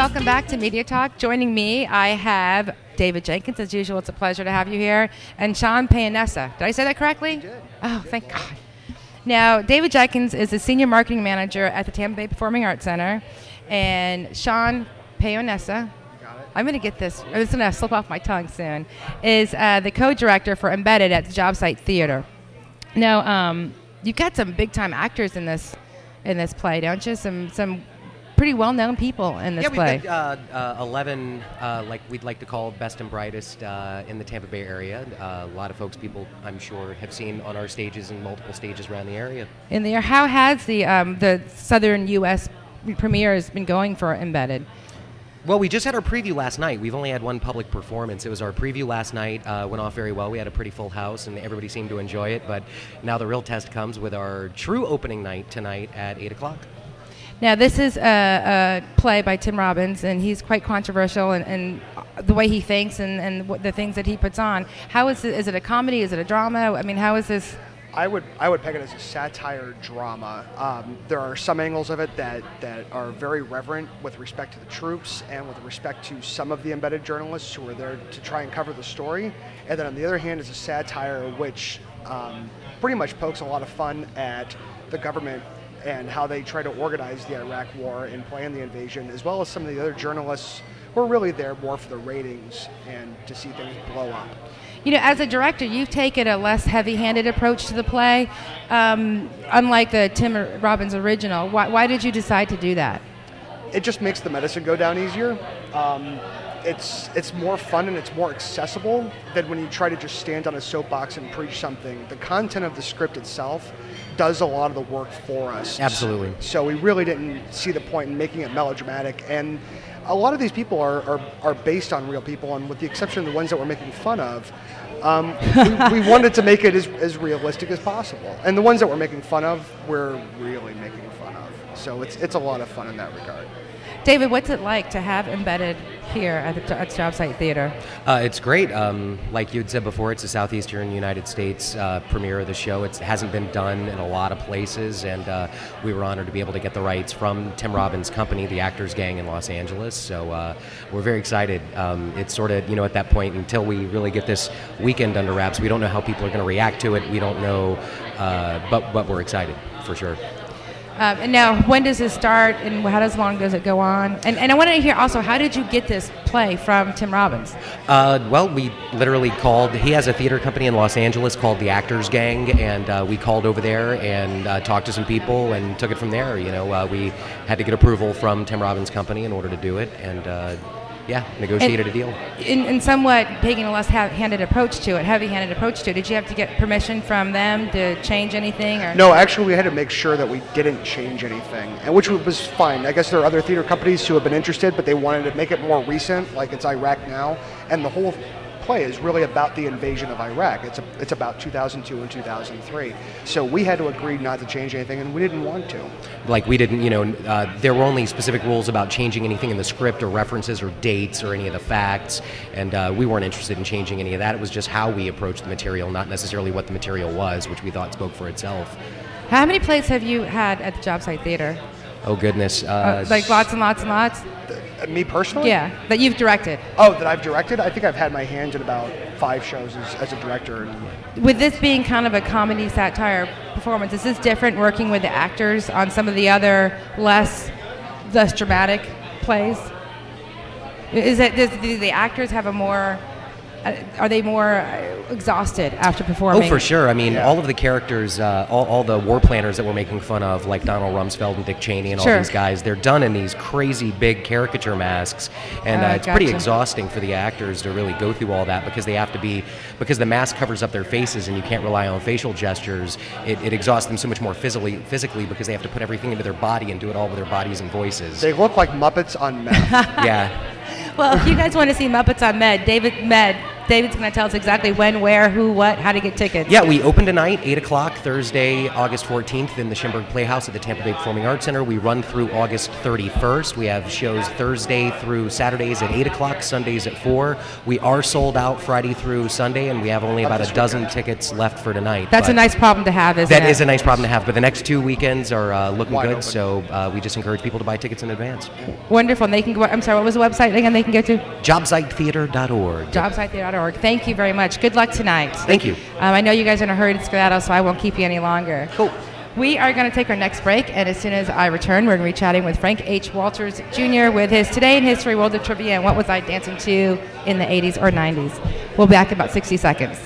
welcome back to Media Talk. Joining me, I have David Jenkins. As usual, it's a pleasure to have you here. And Shawn Paonessa. Did I say that correctly? You did. Oh, thank God. Now, David Jenkins is the Senior Marketing Manager at the Tampa Bay Performing Arts Center. And Shawn Paonessa, I'm going to get this, it's going to slip off my tongue soon, is the co-director for Embedded at the Job Site Theater. Now, you've got some big-time actors in this play, don't you? Some pretty well-known people in this play. We've got 11, like we'd like to call best and brightest in the Tampa Bay area. A lot of people, I'm sure, have seen on our stages and multiple stages around the area. How has the Southern U.S. premieres been going for Embedded? Well, we just had our preview last night. We've only had one public performance. It was our preview last night. Went off very well. We had a pretty full house, and everybody seemed to enjoy it. But now the real test comes with our true opening night tonight at 8 o'clock. Now, this is a play by Tim Robbins, and he's quite controversial in the way he thinks and the things that he puts on. How is it? Is it a comedy? Is it a drama? I mean, how is this? I would peg it as a satire drama. There are some angles of it that are very reverent with respect to the troops and with respect to some of the embedded journalists who are there to try and cover the story. And then on the other hand is a satire which pretty much pokes a lot of fun at the government and how they try to organize the Iraq war and plan the invasion, as well as some of the other journalists who are really there more for the ratings and to see things blow up. You know, as a director, you've taken a less heavy-handed approach to the play, unlike the Tim Robbins original. Why did you decide to do that? It just makes the medicine go down easier. It's more fun and it's more accessible than when you try to just stand on a soapbox and preach something. The content of the script itself does a lot of the work for us. Absolutely. So we really didn't see the point in making it melodramatic. And a lot of these people are based on real people, and with the exception of the ones that we're making fun of, we wanted to make it as realistic as possible. And the ones that we're making fun of, we're really making fun of. So it's a lot of fun in that regard. David, what's it like to have Embedded here at the Job Site Theater? It's great. Like you had said before, it's a Southeastern United States premiere of the show. It hasn't been done in a lot of places, and we were honored to be able to get the rights from Tim Robbins' company, the Actors Gang in Los Angeles. So we're very excited. It's sort of, at that point, until we really get this weekend under wraps, we don't know how people are going to react to it. We don't know, but we're excited for sure. And now, when does this start, and how long does it go on? And I wanted to hear also, how did you get this play from Tim Robbins? Well, we literally called. He has a theater company in Los Angeles called the Actors Gang, and we called over there and talked to some people and took it from there. We had to get approval from Tim Robbins' company in order to do it, and negotiated a deal. In somewhat taking a less heavy-handed approach to it, did you have to get permission from them to change anything? Or? No, actually we had to make sure that we didn't change anything, and which was fine. I guess there are other theater companies who have been interested, but they wanted to make it more recent, like it's Iraq now, and the whole play is really about the invasion of Iraq. It's about 2002 and 2003. So we had to agree not to change anything, and we didn't want to. Like we didn't, there were only specific rules about changing anything in the script or references or dates or any of the facts, and we weren't interested in changing any of that. It was just how we approached the material, not necessarily what the material was, which we thought spoke for itself. How many plays have you had at the Job Site Theater? Oh, goodness. Like lots and lots and lots? Me personally? Yeah, that you've directed. Oh, that I've directed? I think I've had my hand in about 5 shows as a director. With this being kind of a comedy satire performance, is this different working with the actors on some of the other less dramatic plays? Do the actors have a more... are they more exhausted after performing? Oh, for sure. I mean, all of the characters, all the war planners that we're making fun of, like Donald Rumsfeld and Dick Cheney and all these guys, they're done in these crazy big caricature masks, and it's pretty exhausting for the actors to really go through all that because they have to be, because the mask covers up their faces and you can't rely on facial gestures. It exhausts them so much more physically because they have to put everything into their body and do it all with their bodies and voices. They look like Muppets on meth. Yeah. Well, if you guys want to see Muppets on Med, David David's going to tell us exactly when, where, who, what, how to get tickets. Yeah, we open tonight, 8 o'clock, Thursday, August 14th in the Schimberg Playhouse at the Tampa Bay Performing Arts Center. We run through August 31st. We have shows Thursday through Saturdays at 8 o'clock, Sundays at 4. We are sold out Friday through Sunday, and we have only about a dozen tickets left for tonight. That's a nice problem to have, isn't it? That is a nice problem to have, but the next 2 weekends are looking Wide good, open. so we just encourage people to buy tickets in advance. Wonderful. And they can go, I'm sorry, what was the website again they can go to? Jobsitetheater.org. Jobsitetheater.org. Thank you very much. Good luck tonight. Thank you. I know you guys are in a hurry to skedaddle, so I won't keep you any longer. Cool. We are going to take our next break, and as soon as I return, we're going to be chatting with Frank H. Walters Jr. with his Today in History World of Trivia and What Was I Dancing To in the 80s or 90s. We'll be back in about 60 seconds.